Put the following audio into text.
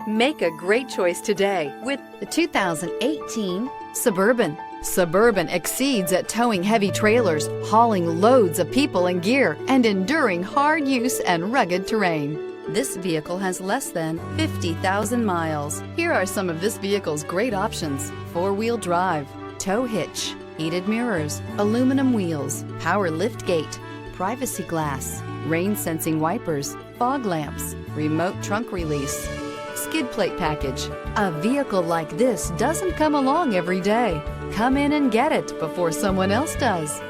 Make a great choice today with the 2018 Suburban. Suburban exceeds at towing heavy trailers, hauling loads of people and gear, and enduring hard use and rugged terrain. This vehicle has less than 50,000 miles. Here are some of this vehicle's great options: four-wheel drive, tow hitch, heated mirrors, aluminum wheels, power lift gate, privacy glass, rain sensing wipers, fog lamps, remote trunk release, skid plate package. A vehicle like this doesn't come along every day. Come in and get it before someone else does.